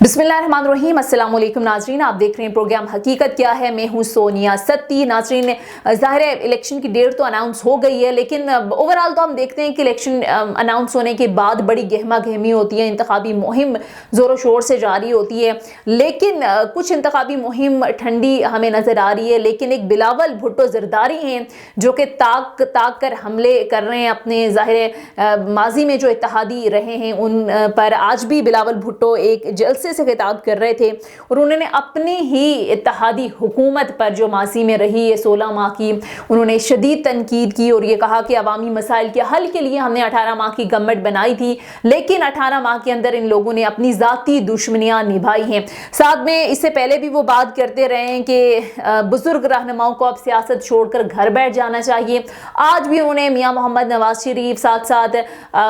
बिस्मिल्लाहिर्रहमानिर्रहीम, अस्सलाम वालेकुम नाजरीन। आप देख रहे हैं प्रोग्राम हकीकत क्या है। मैं हूं सोनिया सत्ती। नाजरीन, ज़ाहिर है इलेक्शन की डेट तो अनाउंस हो गई है, लेकिन ओवरऑल तो हम देखते हैं कि इलेक्शन अनाउंस होने के बाद बड़ी गहमा गहमी होती है, इंतखाबी मुहिम ज़ोरों शोर से जारी होती है। लेकिन कुछ इंतखाबी मुहिम ठंडी हमें नज़र आ रही है, लेकिन एक बिलावल भुट्टो ज़रदारी हैं जो कि ताक कर हमले कर रहे हैं अपने ज़ाहिर माजी में जो इत्तेहादी रहे हैं उन पर। आज भी बिलावल भुट्टो एक जलसे से खिताब कर रहे थे और उन्होंने अपनी ही इत्तेहादी हुकूमत पर जो माजी में रही है 16 माह की, उन्होंने शदीद तनकीद की और ये कहा कि अवामी मसाइल के हल के लिए हमने 18 माह की गवर्नमेंट बनाई थी, लेकिन 18 माह के अंदर इन लोगों ने अपनी ज़ाती दुश्मनियाँ निभाई हैं। साथ में इससे पहले भी वो बात करते रहे हैं कि बुजुर्ग रहनुमाओं को अब सियासत छोड़कर घर बैठ जाना चाहिए। आज भी उन्होंने मियाँ मोहम्मद नवाज शरीफ, साथ साथ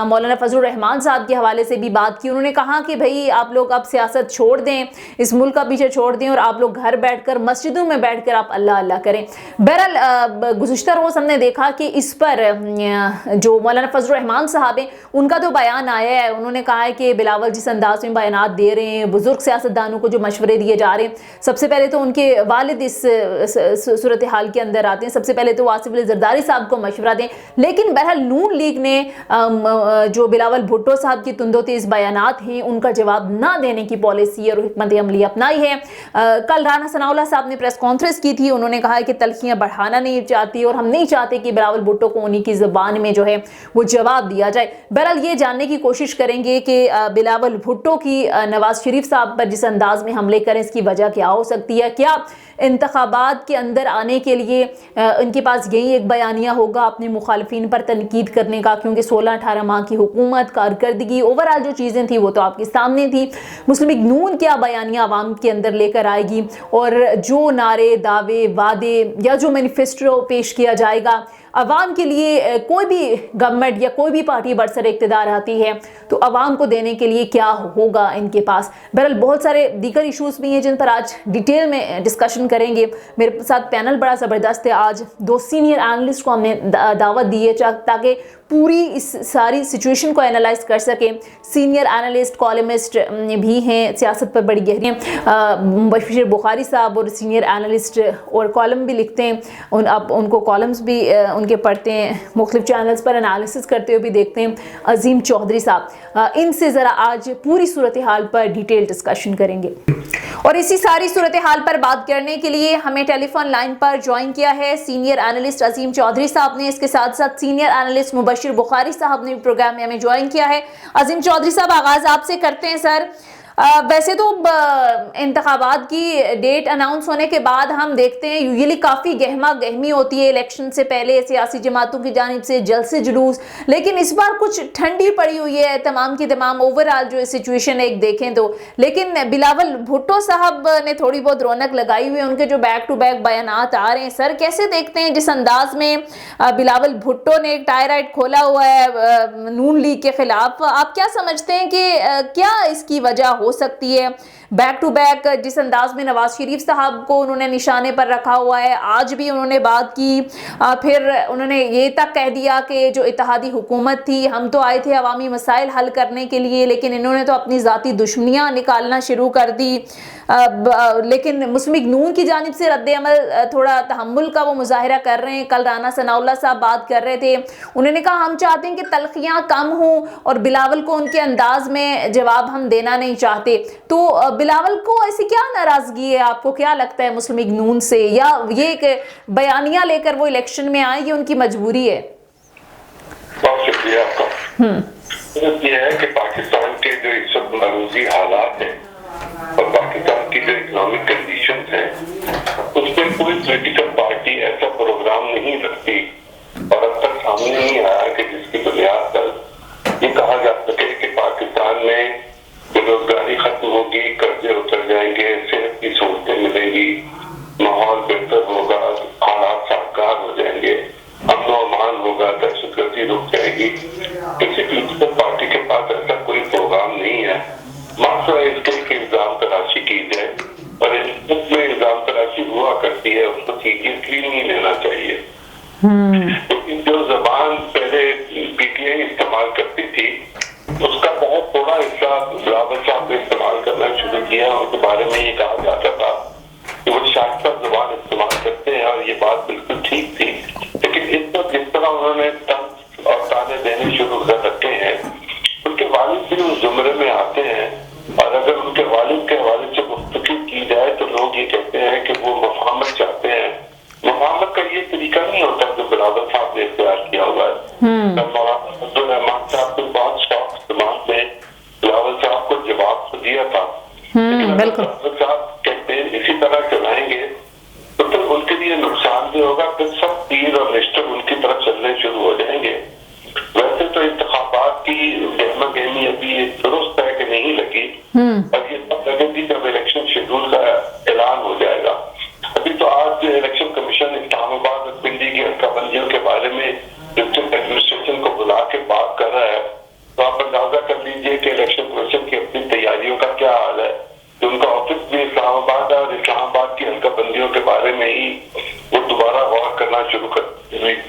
मौलाना फजलुर रहमान साहब के हवाले से भी बात की। उन्होंने कहा कि भाई आप लोग अब सियासत छोड़ दें, इस मुल्क का पीछे छोड़ दें और आप लोग घर बैठकर मस्जिदों में बैठकर आप अल्लाह अल्लाह करें। बहरहाल गुज़िश्ता रोज़ हमने देखा कि इस पर जो मौलाना फजलुर रहमान साहब हैं उनका तो बयान आया है। उन्होंने कहा है कि बिलावल जिस अंदाज में बयानात दे रहे हैं, बुजुर्ग सियासतदानों को जो मशवरे दिए जा रहे हैं, सबसे पहले तो उनके वालिद इस सूरत हाल के अंदर आते हैं। सबसे पहले तो आसिफ अली जरदारी साहब को मशवरा दें, लेकिन बहरहाल नून लीग ने जो बिलावल भुट्टो साहब की तुंदो-तेज़ बयानात हैं उनका जवाब ना देने की पॉलिसी और हिकमत अमली अपनाई है। कल राना सनाउल्लाह साहब ने प्रेस कॉन्फ्रेंस की थी। उन्होंने कहा कि तलखियां बढ़ाना नहीं चाहती और हम नहीं चाहते कि बिलावल भुट्टो को उन्हीं की ज़बान में जो है वो जवाब दिया जाए। बहरहाल ये जानने की कोशिश करेंगे कि बिलावल भुट्टो की नवाज शरीफ साहब पर जिस अंदाज में हमले करें इसकी वजह क्या हो सकती है। क्या इंतखाबात के अंदर आने के लिए इनके पास यही एक बयानिया होगा अपने मुखालिफिन पर तनकीद करने का, क्योंकि 16-18 माह की हुकूमत, कारकर्दगी, ओवरऑल जो चीज़ें थी वो तो आपके सामने थी। मुस्लिम लीग नून क्या बयानिया आवाम के अंदर लेकर आएगी और जो नारे, दावे, वादे या जो मैनिफेस्टो पेश किया जाएगा अवाम के लिए, कोई भी गवर्नमेंट या कोई भी पार्टी बरसर इक़्तिदार आती है तो अवाम को देने के लिए क्या होगा इनके पास। बहरहाल बहुत सारे दीगर इशूज़ भी हैं जिन पर आज डिटेल में डिस्कशन करेंगे। मेरे साथ पैनल बड़ा ज़बरदस्त है। आज 2 सीनियर एनालिस्ट को हमने दावत दी है ताकि पूरी इस सारी सिचुएशन को एनालाइज कर सके। सीनियर एनालिस्ट, कॉलमिस्ट भी हैं, सियासत पर बड़ी गहरी हैं। बशीर बुखारी साहब और सीनियर एनालिस्ट और कॉलम भी लिखते हैं, आप उनको कॉलम्स भी उनके पढ़ते हैं, मुख्तलिफ चैनल्स पर एनालिसिस करते हुए भी देखते हैं। अजीम चौधरी साहब, इनसे ज़रा आज पूरी सूरत हाल पर डिटेल डिस्कशन करेंगे। और इसी सारी सूरत हाल पर बात करने के लिए हमें टेलीफोन लाइन पर ज्वाइन किया है सीनियर एनालिस्ट अजीम चौधरी साहब ने। इसके साथ साथ सीनियर एनालिस्ट बशीर बुखारी साहब ने भी प्रोग्राम में हमें ज्वाइन किया है। अजीम चौधरी साहब, आगाज़ आपसे करते हैं सर। वैसे तो इंतखाबात की डेट अनाउंस होने के बाद हम देखते हैं यूजुअली काफ़ी गहमा गहमी होती है इलेक्शन से पहले सियासी जमातों की जानिब से जलसे जुलूस, लेकिन इस बार कुछ ठंडी पड़ी हुई है तमाम की तमाम ओवरऑल जो सिचुएशन एक देखें तो। लेकिन बिलावल भुट्टो साहब ने थोड़ी बहुत रौनक लगाई हुई है, उनके जो बैक टू बैक बयानात आ रहे हैं। सर कैसे देखते हैं जिस अंदाज में बिलावल भुट्टो ने एक टायराइड खोला हुआ है नून लीग के खिलाफ, आप क्या समझते हैं कि क्या इसकी वजह हो सकती है? बैक टू बैक जिस अंदाज में नवाज शरीफ साहब को उन्होंने निशाने पर रखा हुआ है, आज भी उन्होंने बात की, फिर उन्होंने ये तक कह दिया कि जो इत्तेहादी हुकूमत थी, हम तो आए थे अवामी मसाइल हल करने के लिए, लेकिन इन्होंने तो अपनी ज़ाती दुश्मनियाँ निकालना शुरू कर दी। लेकिन मुस्लिम लीग नून की जानिब से रद्द अमल थोड़ा तहम्मुल का वो मुजाहिरा कर रहे हैं। कल राना सनाउल्लाह साहब बात कर रहे थे, उन्होंने कहा हम चाहते हैं कि तलखियाँ कम हों और बिलावल को उनके अंदाज में जवाब हम देना नहीं चाहते। तो बिलावल को ऐसी क्या नाराज़गी है, आपको क्या लगता है मुस्लिम लीग नून से, या ये एक बयानिया लेकर वो इलेक्शन में आए, ये उनकी मजबूरी है? बहुत शुक्रिया आपका। ये है कि पाकिस्तान के जो इस वक्त मरूजी हालात हैं और पाकिस्तान की जो इकोनॉमिक कंडीशन है उसमें कोई पॉलिटिकल पार्टी ऐसा प्रोग्राम नहीं रखती और अब तक सामने नहीं आया कि जिसकी बुनियाद पर ये कहा जा सके कि पाकिस्तान में बेरोजगारी खत्म होगी, कर्जे उतर जाएंगे, सेहत की सहूलतें मिलेंगी, माहौल बेहतर होगा, हालात साकार हो जाएंगे, अमन अमान होगा, दहशतगर्दी रुक जाएगी। किसी पॉलिटिकल पार्टी के पास ऐसा कोई प्रोग्राम नहीं है। मात्र इसके इल्जाम तलाशी की जाए और इसमें इल्जाम तलाशी हुआ करती है, उसको सीरियसली नहीं लेना चाहिए। लेकिन जो जबान पहले पीटीआई इस्तेमाल करती थी उसका बहुत थोड़ा हिस्सा बिलावल साहब ने इस्तेमाल करना शुरू गाने देने शुरू कर रखे हैं, उनके वालिद भी उस जुमरे में आते हैं। और अगर उनके वालिद के हवाले से गुफ्तगू की जाए तो लोग ये कहते हैं कि वो मुफाहमत चाहते हैं। मुफाहमत का ये तरीका नहीं होता जो बिलावल साहब ने इख्तियार किया हुआ है। अब्दुल रहमान साहब ने बहुत सॉफ्ट जबान में बिलावल साहब को जवाब तो दिया था, बिल्कुल साहब कैंपेन इसी तरह चलाएंगे तो फिर उनके लिए नुकसान भी होगा, फिर सब तीर और निष्ठुर उनकी तरफ चलने शुरू हो जाएंगे। वैसे तो इंतखाबात की गहमा गहमी अभी दुरुस्त है कि नहीं लगी, और ये तब लगेगी जब इलेक्शन शेड्यूल का ऐलान हो जाएगा। अभी तो आज इलेक्शन कमीशन इस्लामाबाद और पिंडी की हल्काबंदियों के बारे में डिस्ट्रिक्ट एडमिनिस्ट्रेशन को बुला के बात कर रहा है, तो आप अंदाजा कर लीजिए कि इलेक्शन कमीशन की अपनी तैयारियों का क्या हाल है। तो उनका ऑफिस भी इस्लामाबाद है और इस्लामाबाद की हल्काबंदियों के बारे में ही वो दोबारा गौर करना शुरू कर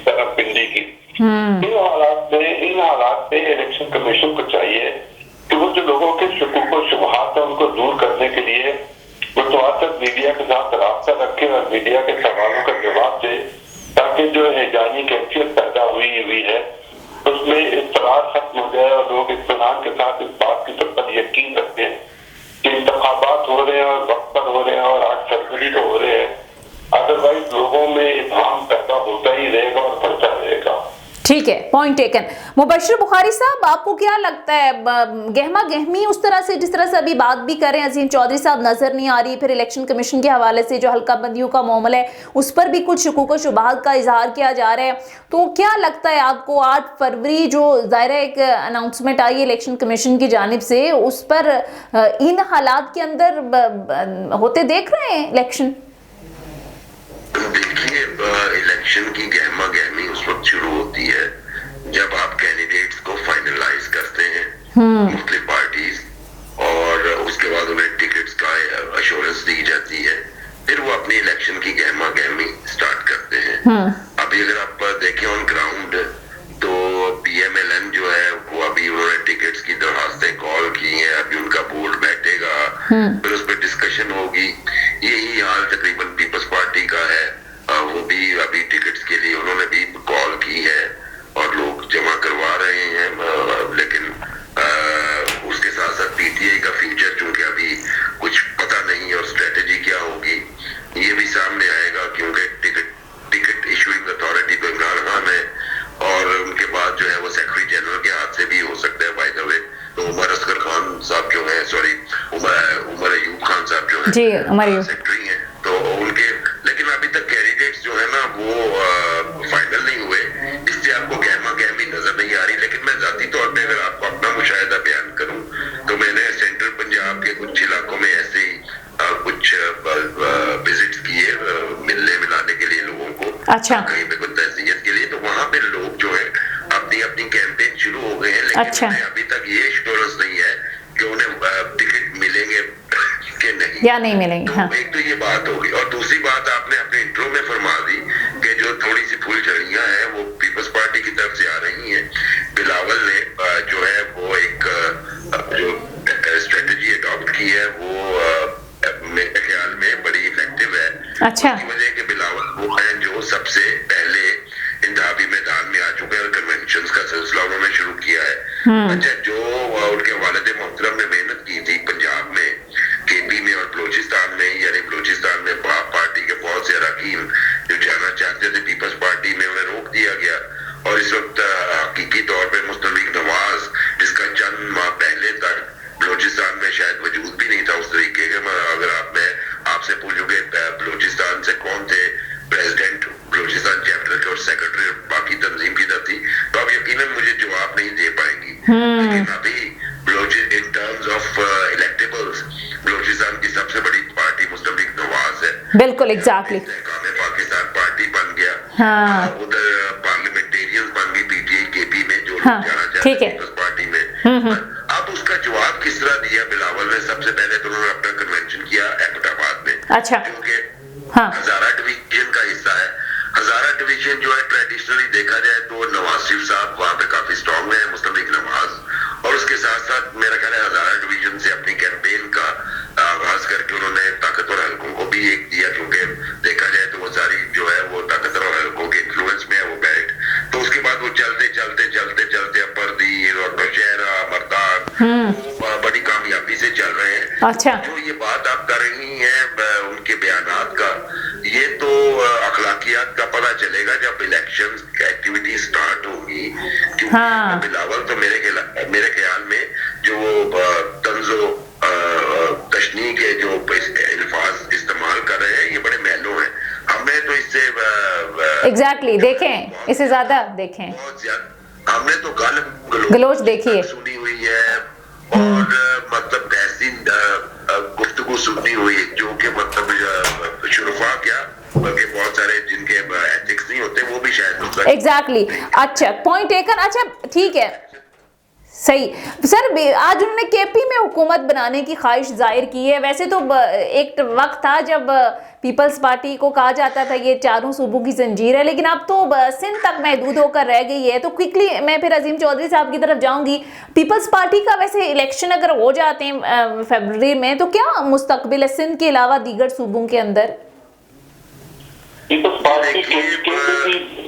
तरफ पिंडी की। इन हालात में इलेक्शन कमीशन को चाहिए कि वो जो लोगों के शुकूक और शुबहात है उनको दूर करने के लिए मुतवातर मीडिया के साथ राब्ता रखे और मीडिया के सवालों का जवाब दे, ताकि जो हैजानी कैफियत पैदा हुई है उसमें इस्तरार खत्म हो जाए और लोग इत्मीनान के साथ इस बात की पर यकीन रखें कि इंतखाबात हो रहे हैं और वक्त पर हो रहे हैं और 8 फरवरी को हो रहे हैं। अदरवाइज लोगों में इब्हाम पैदा होता ही रहेगा और बढ़ता रहेगा। ठीक है, पॉइंट टेकन। मुबश्शिर बुखारी साहब, आपको क्या लगता है गहमा गहमी उस तरह से जिस तरह से अभी बात भी कर रहे हैं अजीम चौधरी साहब नजर नहीं आ रही, फिर इलेक्शन कमीशन के हवाले से जो हल्का बंदियों का मामला है उस पर भी कुछ शुकूक व शुबहात का इजहार किया जा रहा है, तो क्या लगता है आपको 8 फरवरी जो ज़ाहिर एक अनाउंसमेंट आई इलेक्शन कमीशन की जानिब से, उस पर इन हालात के अंदर होते देख रहे हैं इलेक्शन? देखिए, इलेक्शन की गहमा गहमी उस वक्त शुरू होती है जब आप कैंडिडेट्स को फाइनलाइज करते हैं मुख्तलिफ पार्टीज, और उसके बाद उन्हें टिकट्स का अश्योरेंस दी जाती है, फिर वो अपनी इलेक्शन की गहमा गहमी स्टार्ट करते हैं। अभी अगर आप देखें ऑन ग्राउंड तो PMLN जो है वो अभी उन्होंने टिकट्स की दरखास्तें कॉल की हैं, अभी उनका बोर्ड बैठेगा, फिर उस पर डिस्कशन होगी। यही हाल तकरीबन पीपल्स पार्टी का है, वो भी अभी टिकट्स के लिए उन्होंने भी कॉल की है और लोग जमा करवा रहे हैं, लेकिन उसके साथ साथ PTI का फ्यूचर चूंकि अभी कुछ पता नहीं और स्ट्रेटेजी क्या होगी ये भी सामने आएगा, क्योंकि टिकट इशूइंग अथॉरिटी तो इमरान खान है और उनके बाद जो है वो सेक्रेटरी जनरल के हाथ से भी हो सकता है। बाय द वे तो उमर असगर खान साहब जो है, सॉरी उमर अयूब खान साहब जो है जी सेक्रेटरी हैं, तो उनके, लेकिन अभी तक कैंडिडेट्स जो है ना वो फाइनल नहीं हुए, इससे आपको गहमा गहमी नजर नहीं आ रही। लेकिन मैं जाती तौर पे अगर आपको अपना मुशाहिदा बयान करूं तो मैंने सेंट्रल पंजाब के कुछ इलाकों में ऐसे ही कुछ विजिट्स किए मिलने मिलाने के लिए लोगों को, अच्छा, कहीं पे कुछ तहसीयत के लिए, तो वहां पे लोग जो है अपनी अपनी कैंपेन शुरू हो गए हैं, लेकिन अच्छा, अभी तक ये एश्योरेंस नहीं है कि उन्हें टिकट मिलेंगे कि नहीं या नहीं मिलेंगे। तो हाँ। एक तो ये बात होगी, और दूसरी बात आपने अपने इंट्रो में फरमा दी कि जो थोड़ी सी फुलझड़ियां हैं वो पीपल्स पार्टी की तरफ से आ रही हैं। बिलावल ने जो है वो एक जो स्ट्रेटेजी अडॉप्ट की है वो मेरे ख्याल में बड़ी इफेक्टिव है। अच्छा, इसकी वजह कि बिलावल वो है जो सबसे पहले इंतखाबी मैदान में आ चुके हैं और कन्वेंशन का सिलसिला उन्होंने शुरू किया है। अच्छा, जो उनके वालिद मोहतरम ने मेहनत की थी पंजाब में, KP में और बलूचिस्तान में, यानी बलूचिस्तान में बाप पार्टी के बहुत से अरकान जो जाना चाहते थे पीपल्स पार्टी में, उन्हें रोक दिया गया। और इस वक्त हकीकी तौर पर मुस्तफा नवाज, जिसका चंद माह पहले तक बलूचिस्तान में शायद वजूद भी नहीं था उस तरीके के, अगर आपसे पूछोगे बलूचिस्तान से कौन थे प्रेसिडेंट बलूचिस्तान चैप्टर के और सेक्रेटरी बाकी तंजीम की थी, तो आप यकीनन मुझे जवाब नहीं दे पाएंगी। लेकिन अभी in terms of electables Balochistan की सबसे बड़ी पार्टी मुस्तफा नवाज है। बिल्कुल, एग्जैक्टली। पाकिस्तान पार्टी बन गया, हाँ। उधर पार्लियामेंटेरियन बन गई PTI KP में, जो हाँ, जाना ठीक चाहते है। हैं पार्टी में। अब उसका जवाब किस तरह दिया बिलावल ने? सबसे पहले तो उन्होंने अपना कन्वेंशन किया एबटाबाद में, अच्छा, क्योंकि हाँ, हजारा डिवीजन का हिस्सा है। हजारा डिवीजन जो है ट्रेडिशनली देखा जाए तो नवाज शरीफ साहब वहां पे काफी स्ट्रॉन्ग है, मुस्तफा नवाज, और उसके साथ साथ मेरा ख्याल है हजारा डिवीजन से अपनी कैंपेन का आगाज करके उन्होंने ताकतवर हलकों को भी एक दिया, क्योंकि देखा जाए तो वो सारी जो है वो ताकतवर हलकों के इन्फ्लुएंस में है वो बेल्ट। तो उसके बाद वो चलते चलते चलते चलते बड़ी कामयाबी से चल रहे हैं। अच्छा। जो ये बात आप कर रही हैं उनके बयानात का, ये तो अखलाकियात का पता चलेगा जब इलेक्शन एक्टिविटी स्टार्ट होगी। हाँ। बिलावल तो मेरे ख्याल में जो तंजो तशनी के जो अल्फाज इस्तेमाल कर रहे हैं ये बड़े महलों हैं। हमें तो इससे एग्जैक्टली देखें, इससे ज्यादा देखें, बहुत ज्यादा हमने तो गलोच देखिए सुनी हुई है और मतलब ऐसी गुफ्तगू सुनी हुई है जो कि मतलब शुरुफा क्या बल्कि बहुत सारे जिनके एथिक्स नहीं होते वो भी शायद एग्जैक्टली। अच्छा, पॉइंट टेकन। अच्छा ठीक है, सही। सर आज उन्होंने केपी में हुकूमत बनाने की ख्वाहिश जाहिर की है। वैसे तो एक वक्त था जब पीपल्स पार्टी को कहा जाता था ये चारों सूबों की जंजीर है, लेकिन अब तो सिंध तक महदूद होकर रह गई है। तो क्विकली मैं फिर अजीम चौधरी साहब की तरफ जाऊंगी। पीपल्स पार्टी का वैसे इलेक्शन अगर हो जाते हैं फरवरी में, तो क्या मुस्तकबिल है सिंध के अलावा दीगर सूबों के अंदर? पीपल्स पार्टी के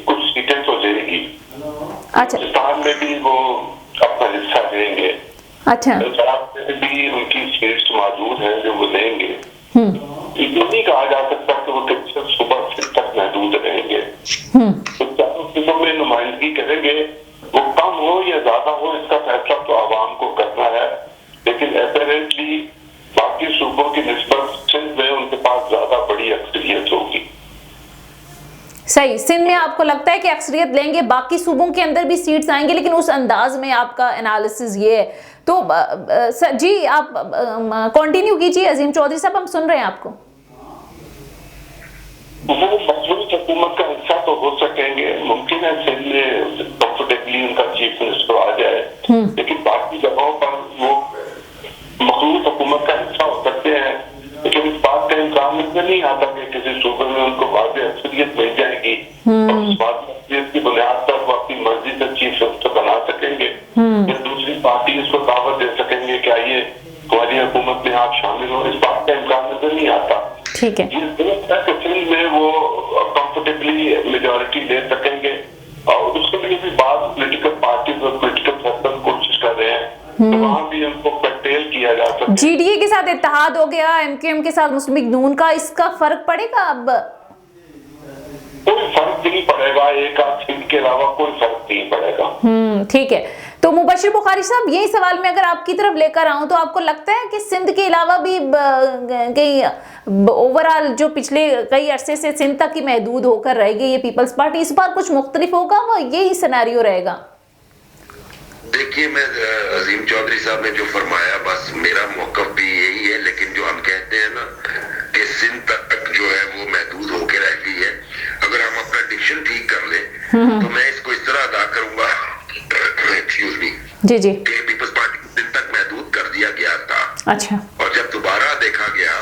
कुछ सीटें तो लेगी। अच्छा, राजस्थान में भी वो अपना हिस्सा देंगे। अच्छा, पंजाब में भी उनकी सीट्स मौजूद हैं जो वो लेंगे। ये नहीं कहा जा सकता कि वो सिर्फ सुबह सिंध तक महदूद रहेंगे। तो चारों सूबों में नुमाइंदगी करेंगे, वो कम हो या ज्यादा हो इसका फैसला तो आवाम को करना है। लेकिन एपरेंटली बाकी सूबों की निस्बत सिंध में उनके पास ज्यादा बड़ी अक्सरियत होगी। सही। सिंध में आपको लगता है कि अक्सरियत लेंगे, बाकी सूबों के अंदर भी सीट्स आएंगे, लेकिन उस अंदाज में आपका एनालिसिस ये है। तो सर जी आप कंटिन्यू कीजिए अजीम चौधरी साहब, हम सुन रहे हैं आपको। वो मजबूत हुकूमत का हिस्सा तो हो सकेंगे, मुमकिन है सिंध में कंफर्टेबली उनका चीफ मिनिस्टर आ जाए, लेकिन बाकी जगहों पर वो मखलूत हुकूमत का हिस्सा हो सकते हैं। लेकिन इस बात का इम्कान नजर नहीं आता कि किसी सूबे में उनको वाज़ेह अक्सरियत मिल जाएगी और उस वाज़ेह अक्सरियत की बुनियाद पर वो अपनी मर्जी से चीफ मिनिस्टर बना सकेंगे या दूसरी पार्टी इसको दावत दे सकेंगे क्या ये हमारी हुकूमत में आप शामिल हो। इस बात का इम्कान नजर नहीं आता। ठीक है, सिंध में वो कंफर्टेबली मेजोरिटी ले सकेंगे और उसके लिए भी बात पॉलिटिकल पार्टीज और पॉलिटिकल सर्कल कोशिश कर रहे हैं, तो वहां भी उनको कर्टेल किया जा सकता है। जीडीए के साथ इत्तेहाद हो गया, एमक्यूएम के साथ मुस्लिम लीग नून का, इसका फर्क पड़ेगा? अब कोई फर्क नहीं पड़ेगा, एक आध सिंध के अलावा कोई फर्क नहीं पड़ेगा। ठीक है। तो मुबशिर बुखारी साहब, यही सवाल मैं अगर आपकी तरफ लेकर आऊं, तो आपको लगता है कि सिंध के अलावा भी कहीं ओवरऑल जो पिछले कई अरसे से सिंध तक ही महदूद होकर रह गई ये पीपल्स पार्टी, इस बार कुछ मुख्तलिफ होगा, वो यही सिनेरियो रहेगा? देखिए, मैं अजीम चौधरी साहब ने जो फरमाया बस मेरा मौक़िफ़ भी यही है, लेकिन जो हम कहते हैं ना कि सिंध तक जो है वो महदूद होकर रह गई है, अगर हम अपना डिक्शन ठीक कर लें तो मैं इसको इस तरह अदा करूंगा एक्सक्यूज मी जी कि पीपल्स पार्टी सिंध तक महदूद कर दिया गया था। अच्छा। और जब दोबारा देखा गया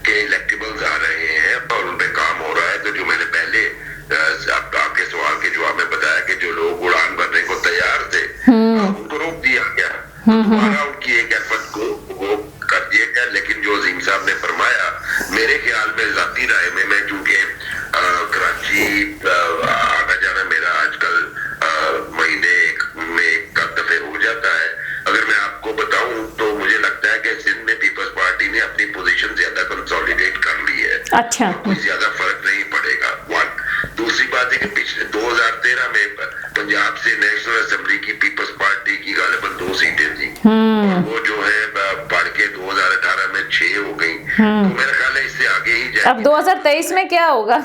कि इलेक्टेबल्स आ रहे हैं और उन पे काम हो रहा है, तो जो मैंने पहले आपके सवाल के जवाब में बताया कि जो लोग उड़ान भरने को तैयार थे उनको रोक दिया गया, दोबारा उनकी एक एफर्ट को वो कर दिया गया। लेकिन जो अजीम साहब ने फरमाया, मेरे ख्याल में जाती राय में, मैं चूंकि कराची आना जाना मेरा आजकल महीने में एक दफे हो जाता है, अगर मैं आपको बताऊं तो मुझे लगता है कि सिंध में पीपल्स पार्टी ने अपनी पोजीशन ज्यादा कंसोलिडेट कर ली है। अच्छा। कोई ज्यादा फर्क नहीं पड़ेगा। दूसरी बात है कि पिछले 2013 में पंजाब से नेशनल असेंबली की पीपल्स पार्टी की गालिबन 2 सीटें थी और वो जो है बढ़ के 2018 में 6 हो गई। तो मेरा ख्याल है इससे आगे ही जाए। अब 2023 में क्या होगा?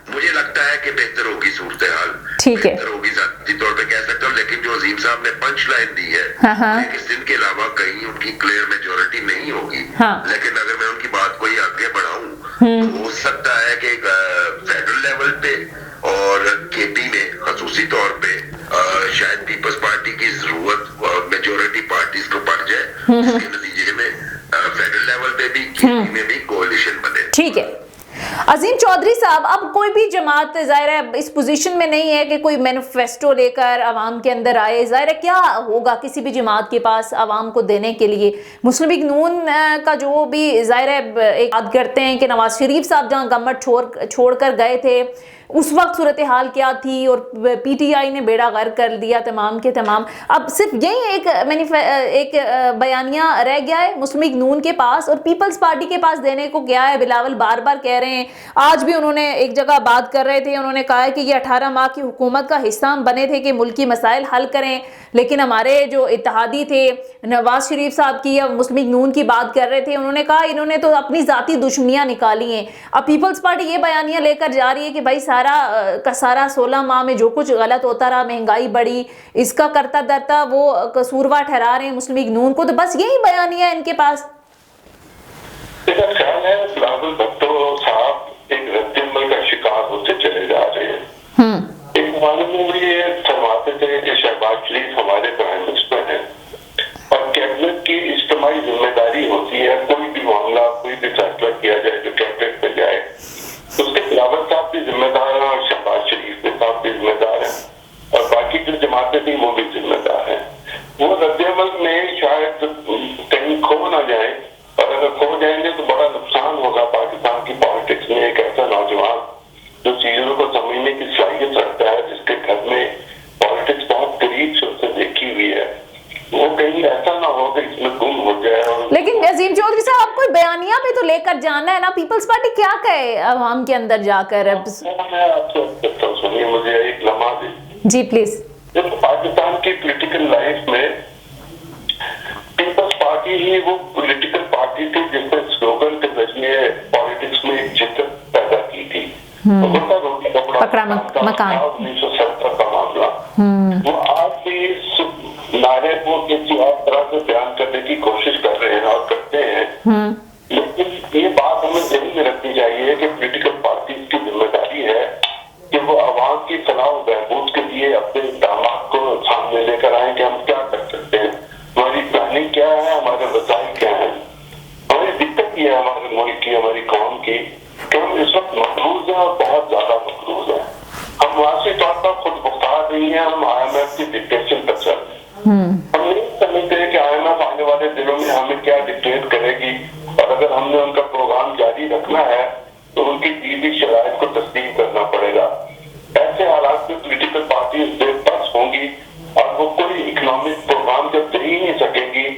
मुझे लगता है कि बेहतर होगी सूरत हाल, ठीक है, बेहतर होगी जाती तौर पे कह सकता हूँ। लेकिन जो अजीम साहब ने पंच लाइन दी है कि सिंध के अलावा कहीं उनकी क्लियर मेजोरिटी नहीं होगी, लेकिन अगर मैं उनकी बात को ही आगे बढ़ाऊं तो हो सकता है कि फेडरल लेवल पे और केपी में खसूसी तौर पे शायद पीपल्स पार्टी की जरूरत मेजोरिटी पार्टीज को पड़ जाए, जिसके नतीजे में फेडरल लेवल पे भी केपी में भी कोalition बने। ठीक है। अजीम चौधरी साहब, अब कोई भी जमात ज़ाहिर है इस पोजीशन में नहीं है कि कोई मैनिफेस्टो लेकर आवाम के अंदर आए। ज़ाहिर है क्या होगा किसी भी जमात के पास आवाम को देने के लिए? मुस्लिम लीग नून का जो भी ज़ाहिर है एक बात करते हैं कि नवाज शरीफ साहब जहाँ गवर्नमेंट छोड़ कर गए थे, उस वक्त सूरत हाल क्या थी और पीटीआई ने बेड़ा गर्क कर दिया तमाम के तमाम। अब सिर्फ यही एक बयानिया रह गया है मुस्लिम लीग नून के पास, और पीपल्स पार्टी के पास देने को क्या है? बिलावल बार बार कह रहे हैं, आज भी उन्होंने एक जगह बात कर रहे थे, उन्होंने कहा है कि ये 18 माह की हुकूमत का हिस्सा हम बने थे कि मुल्की मसाइल हल करें, लेकिन हमारे जो इत्तेहादी थे नवाज शरीफ साहब की या मुस्लिम लीग नून की बात कर रहे थे, उन्होंने कहा इन्होंने तो अपनी जाती दुश्मनियां निकाली हैं। अब पीपल्स पार्टी ये बयानियां लेकर जा रही है कि भाई सारा का सारा 16 माह में जो कुछ गलत होता रहा, महंगाई बढ़ी, इसका करता धरता वो कसूरवार ठहरा रहे हैं मुस्लिम लीग नून को। तो बस यही बयानियां है इनके पास। मेरा ख्याल है बिलावल भुट्टो साहब एक रद्दमल का शिकार होते चले जा रहे हैं। एक जमाने में भी ये फरमाते थे कि शहबाज शरीफ हमारे प्राइम मिनिस्टर हैं और कैबिनेट की इज्तिमाई जिम्मेदारी होती है, कोई भी मामला कोई भी फैसला किया जाए जो कैबिनेट पे जाए उसके बिलावल साहब भी जिम्मेदार हैं और शहबाज शरीफ के साहब भी जिम्मेदार हैं और बाकी जो जमातें थी वो भी जिम्मेदार हैं। वो रद्दमल में शायद कहीं खो ना जाए, और अगर खो जाएंगे तो बड़ा नुकसान होगा पाकिस्तान की पॉलिटिक्स में। एक ऐसा नौजवान जो चीजों को समझने की सलाहियत रखता है, जिसके घर में पॉलिटिक्स बहुत करीब से उससे देखी हुई है, वो कहीं ऐसा ना हो कि इसमें गुम हो जाए। और लेकिन अजीम चौधरी साहब आपको बयानिया भी तो लेकर जाना है ना, पीपल्स पार्टी क्या कहे अवाम के अंदर जाकर? मैं आपसे सुनिए, मुझे एक लम्हा दे जी प्लीज। जब पाकिस्तान की पॉलिटिकल लाइफ में पीपल्स पार्टी ही वो पॉलिटिकल पार्टी थी जिसने स्लोगन के जरिए पॉलिटिक्स में एक शिद्दत पैदा की थी। रोटी कपड़ा मकान 1970 का मामला, वो आज भी इस नारे को किसी और तरह से बयान करने की कोशिश कर रहे हैं और करते हैं। लेकिन ये बात हमें ध्यान में रखनी चाहिए कि पॉलिटिकल पार्टी की जिम्मेदारी है कि वो आवाम की फलाह और बहबूद के लिए अपने इक़दामात को सामने लेकर आए कि हम क्या कर सकते हैं, हमारी प्लानिंग क्या है, हमारे वसाइल क्या है। हमारी दिक्कत ये है हमारे मुल्क की, हमारी कौम की, कि हम इस वक्त मकरूज हैं और बहुत ज्यादा मकरूज हैं। हम मुआशी तौर पर खुद मुख्तार नहीं है, हम IMF की डिक्टेशन पर चल रहे हैं। हम नहीं समझते कि IMF आने वाले दिनों में हमें क्या डिक्टेट करेगी, और अगर हमने उनका प्रोग्राम जारी रखना है तो उनकी दी हुई शराइत को तस्लीम करना पड़ेगा। ऐसे हालात में पॉलिटिकल पार्टी बेबस होंगी और वो कोई इकोनॉमिक प्रोग्राम जब दे ही नहीं सकेगी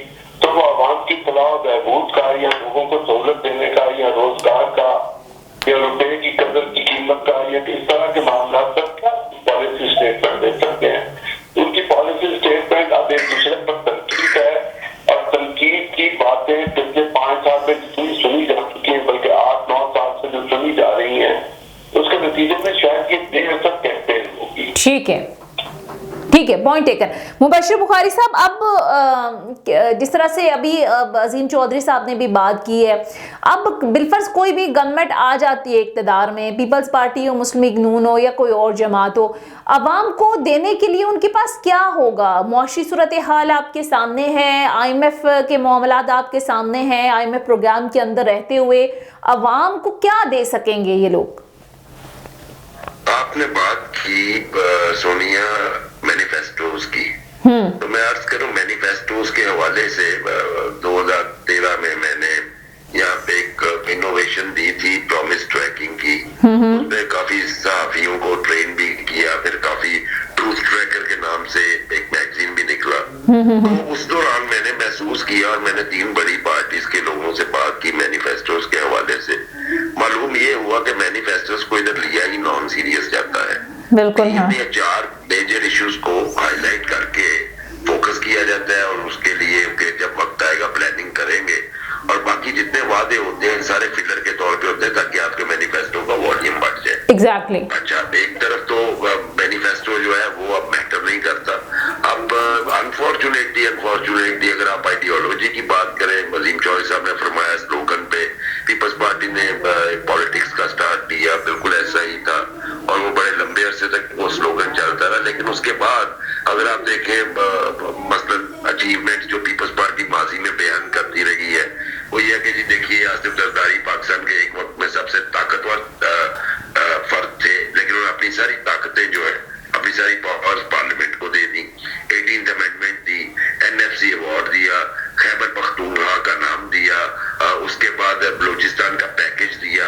तो वो आवाम की फलाह और बहबूद का या लोगों को सहूलत देने का या रोजगार का या रुपए की कदर की कीमत का या किस तरह के मामला पर क्या पॉलिसी स्टेटमेंट दे सकते हैं। उनकी पॉलिसी स्टेटमेंट अब एक दूसरे पर तनकीद है, और तनकीद की बातें पिछले 5 साल में जितनी सुनी जा चुकी है, बल्कि 8-9 साल से जो सुनी जा रही है, उसके नतीजे में शायद ये देर तक कैंपेन होगी। ठीक है, ठीक है, पॉइंट टेकन। मुबशिर बुखारी साहब, अब जिस तरह से अभी अजीम चौधरी साहब ने भी बात की है, अब बिलफर्ज कोई भी गवर्नमेंट आ जाती है इक़्तिदार में, पीपल्स पार्टी हो, मुस्लिम लीग नून हो या कोई और जमात हो, अवाम को देने के लिए उनके पास क्या होगा? मुआशी सूरत हाल आपके सामने है, IMF के मामलात आपके सामने हैं, IMF प्रोग्राम के अंदर रहते हुए अवाम को क्या दे सकेंगे ये लोग? आपने बात की सोनिया मैनिफेस्टोज की, तो मैं अर्ज करूं मैनिफेस्टोज के हवाले से 2013 में मैंने यहाँ पे एक इनोवेशन दी थी प्रॉमिस ट्रैकिंग की। उसमें काफी सहाफियों को ट्रेन भी किया, फिर काफी ट्रूथ ट्रैकर के नाम से एक मैगजीन भी निकला। तो उस दौरान मैंने महसूस किया और मैंने 3 बड़ी पार्टीज के लोगों से बात की मैनिफेस्टोज के हवाले से। मालूम ये हुआ कि मैनिफेस्टोज को इधर लिया ही नॉन सीरियस जाता है। बिल्कुल, हाँ। 4 मेजर इश्यूज को हाईलाइट करके फोकस किया जाता है और उसके लिए जब वक्त आएगा प्लानिंग करेंगे, और बाकी जितने वादे होते हैं सारे फिलर के तौर पे होते हैं ताकि आपके मैनिफेस्टो का वॉल्यूम बढ़ जाए। एग्जैक्टली। अच्छा, एक तरफ तो मैनिफेस्टो जो है वो अब मैटर नहीं करता। अब अनफॉर्चुनेटली अगर आप आइडियोलॉजी की बात करें, अजीम चौधरी साहब ने फरमाया स्लोगन पे पीपल्स पार्टी ने पॉलिटिक्स का स्टार्ट किया, बिल्कुल ऐसा ही था और वो बड़े लंबे अरसे तक वो स्लोगन चलता रहा। लेकिन उसके बाद अगर आप देखें मसलन अचीवमेंट जो पीपल्स पार्टी माजी में बयान करती रही है, वो ये है कि जी देखिए आसिफ जरदारी पाकिस्तान के एक वक्त में सबसे ताकतवर फर्द थे, लेकिन उन्होंने अपनी सारी ताकतें जो है, अपनी सारी पावर्स पार्लियामेंट को दे दी, 18th अमेंडमेंट दी, NFC अवार्ड दिया, खैबर पख्तूनख्वा का नाम दिया, उसके बाद बलूचिस्तान का पैकेज दिया,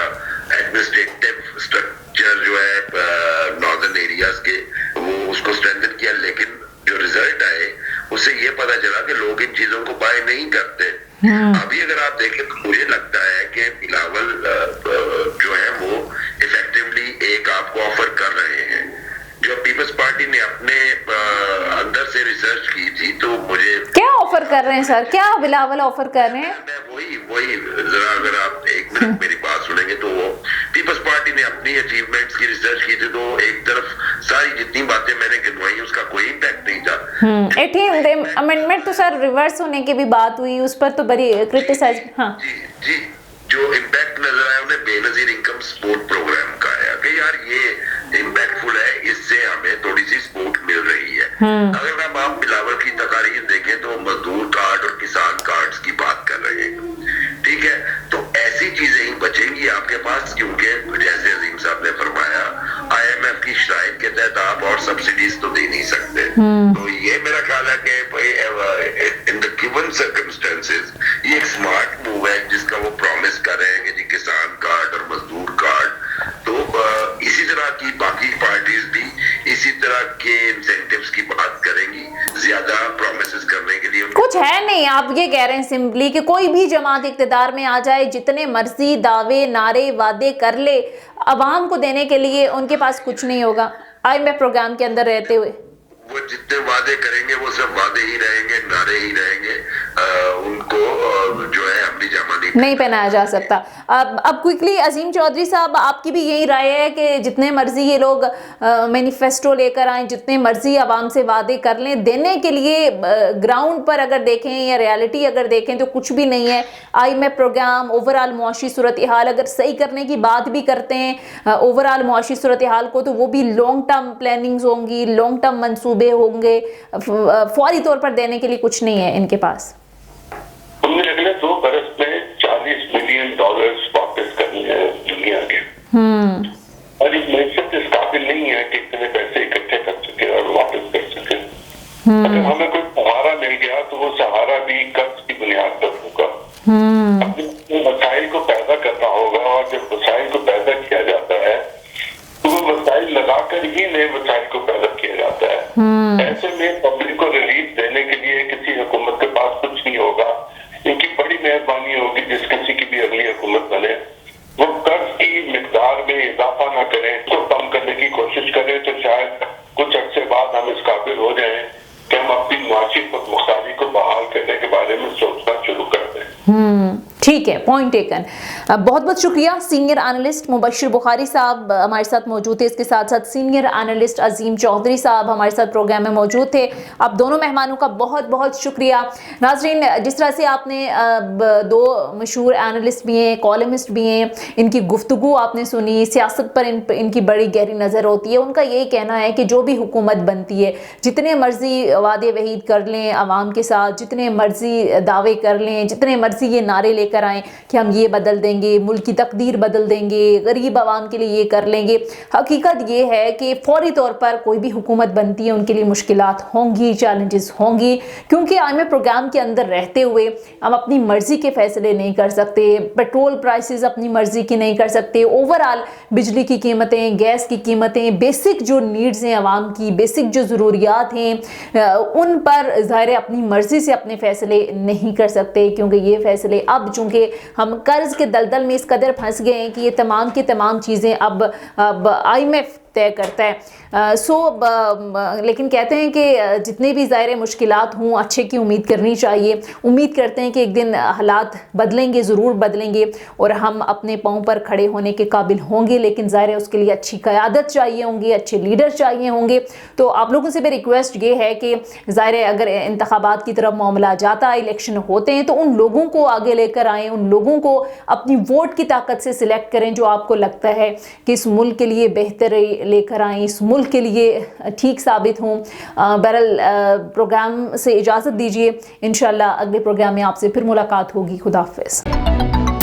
एडमिनिस्ट्रेटिव स्ट्रक्चर जो है उससे ये पता चला कि लोग इन चीजों को बाय नहीं करते। अभी अगर आप देखें तो मुझे लगता है कि बिलावल जो है वो इफेक्टिवली एक आपको ऑफर कर रहे हैं। जो पीपल्स पार्टी ने अपने अंदर से रिसर्च की थी, तो मुझे क्या ऑफर कर रहे हैं सर, क्या बिलावल ऑफर कर रहे हैं? मैं वही जरा अगर आप एक मिनट मेरी बात सुनेंगे तो वो पीपल्स पार्टी ने अपनी अचीवमेंट्स की रिसर्च की थी, तो एक तरफ सारी जितनी बातें मैंने गिनवाई उसका कोई इम्पैक्ट नहीं था। 18th अमेंडमेंट तो सर रिवर्स होने की भी बात हुई, उस पर तो बड़ी क्रिटिसाइज। हाँ जी, जो इम्पैक्ट नजर आया उन्हें बेनजीर इनकम सपोर्ट प्रोग्राम का आया कि यार ये इम्पैक्टफुल है, इससे हमें थोड़ी सी सपोर्ट मिल रही है। अगर अब आप बिलावल की तकारीर देखें तो मजदूर कार्ड और किसान कार्ड की बात कर रहे हैं, ठीक है, तो ऐसी चीजें ही बचेंगी आपके पास, क्योंकि जैसे अजीम साहब ने फरमाया IMF की शराइत के तहत आप और सब्सिडीज तो दे नहीं सकते। तो ये मेरा ख्याल है कि इन द गिवन सर्कमस्टेंसेस ये एक स्मार्ट मूव है जिसका वो प्रॉमिस कर रहे हैं कि जी किसान कार्ड और मजदूर कार्ड। तो इसी तरह की बाकी पार्टीज भी इसी तरह के इंसेंटिव्स की बात करेंगी, ज्यादा प्रॉमिसेस करने के लिए कुछ है नहीं। आप ये कह रहे हैं सिंपली कि कोई भी जमात इख्तिदार में आ जाए, जितने मर्जी दावे नारे वादे कर ले, अवाम को देने के लिए उनके पास कुछ नहीं होगा। IMF प्रोग्राम के अंदर रहते हुए वो जितने वादे करेंगे वो सब वादे ही रहेंगे, नारे ही रहेंगे, उनको जो है अपनी जमा नहीं पहनाया जा सकता। अब क्विकली अजीम चौधरी साहब, आपकी भी यही राय है कि जितने मर्जी ये लोग मैनिफेस्टो लेकर आए, जितने मर्जी आवाम से वादे कर लें, देने के लिए ग्राउंड पर अगर देखें या रियलिटी अगर देखें तो कुछ भी नहीं है। IMF प्रोग्राम ओवरऑल मुआशी सूरत हाल अगर सही करने की बात भी करते हैं ओवरऑल मुआशी सूरत हाल को, तो वो भी लॉन्ग टर्म प्लानिंग्स होंगी, लॉन्ग टर्म मंसूबे होंगे, फौरी तौर पर देने के लिए कुछ नहीं है इनके पास। हमने अगले 2 बरस में $40 बिलियन वापस करने हैं दुनिया के, और एक मैशत इस काबिल नहीं है कि इतने पैसे इकट्ठे कर सके और वापस कर सके। अगर हमें कोई सहारा मिल गया तो वो सहारा भी कर्ज की बुनियाद पर होगा। अपने वसाइल को पैदा करना होगा, और जब वसाइल को पैदा किया जाता है तो वो वसाइल लगाकर ही नए वसाइल को पैदा किया जाता है। ऐसे में पब्लिक को रिलीफ देने के लिए किसी हुकूमत के पास कुछ नहीं होगा। इनकी बड़ी मेहरबानी होगी जिस किसी की भी अगली हुकूमत बने, वो कर्ज की मिकदार में इजाफा ना करें, तो कम करने की कोशिश करें, तो शायद कुछ अर्से बाद हम इस काबिल हो जाएं कि हम अपनी मुआशी खुदमुख्तारी को बहाल करने के बारे में सोचना शुरू कर दें। ठीक है, पॉइंट टेकन। बहुत बहुत शुक्रिया। सीनियर एनालिस्ट मुबशिर बुखारी साहब हमारे साथ मौजूद थे, इसके साथ साथ सीनियर एनालिस्ट अजीम चौधरी साहब हमारे साथ प्रोग्राम में मौजूद थे। आप दोनों मेहमानों का बहुत बहुत शुक्रिया। नाज़रीन, जिस तरह से आपने 2 मशहूर एनालिस्ट भी हैं, कॉलमिस्ट भी हैं, इनकी गुफ्तगू आपने सुनी, सियासत पर इनकी बड़ी गहरी नज़र होती है। उनका यही कहना है कि जो भी हुकूमत बनती है, जितने मर्जी वादे वहीद कर लें आवाम के साथ, जितने मर्जी दावे कर लें, जितने मर्जी ये नारे लेकर आएँ कि हम ये बदल देंगे, मुल्क की तकदीर बदल देंगे, गरीब आवाम के लिए ये कर लेंगे, हकीकत ये है कि फौरी तौर पर कोई भी हुकूमत बनती है उनके लिए मुश्किलात होंगी, चैलेंजेस होंगी, क्योंकि IMF प्रोग्राम के अंदर रहते हुए हम अपनी मर्जी के फैसले नहीं कर सकते। पेट्रोल प्राइसेस अपनी मर्जी की नहीं कर सकते। ओवरऑल बिजली की कीमतें, गैस की कीमतें, बेसिक जो नीड्स हैं आवाम की, बेसिक जो ज़रूरियात हैं, उन पर ज़ाहिर अपनी मर्जी से अपने फैसले नहीं कर सकते, क्योंकि ये फैसले अब चूँकि हम कर्ज के दलदल में इस कदर फंस गए हैं कि ये तमाम की तमाम चीज़ें अब IMF तय करता है। लेकिन कहते हैं कि जितने भी ज़ाहिर मुश्किलात हों, अच्छे की उम्मीद करनी चाहिए। उम्मीद करते हैं कि एक दिन हालात बदलेंगे, ज़रूर बदलेंगे, और हम अपने पाँव पर खड़े होने के काबिल होंगे। लेकिन ज़ाहिर उसके लिए अच्छी क़यादत चाहिए होंगी, अच्छे लीडर चाहिए होंगे। तो आप लोगों से भी रिक्वेस्ट ये है कि ज़ाहिर अगर इंतखाबात की तरफ मामला जाता है, इलेक्शन होते हैं, तो उन लोगों को आगे लेकर आएँ, उन लोगों को अपनी वोट की ताकत से सिलेक्ट करें जो आपको लगता है कि इस मुल्क के लिए बेहतर लेकर आएँ, इस मुल्क के लिए ठीक साबित हों। बहरहाल प्रोग्राम से इजाज़त दीजिए। इंशाल्लाह अगले प्रोग्राम में आपसे फिर मुलाकात होगी। खुदा हाफ़िज़।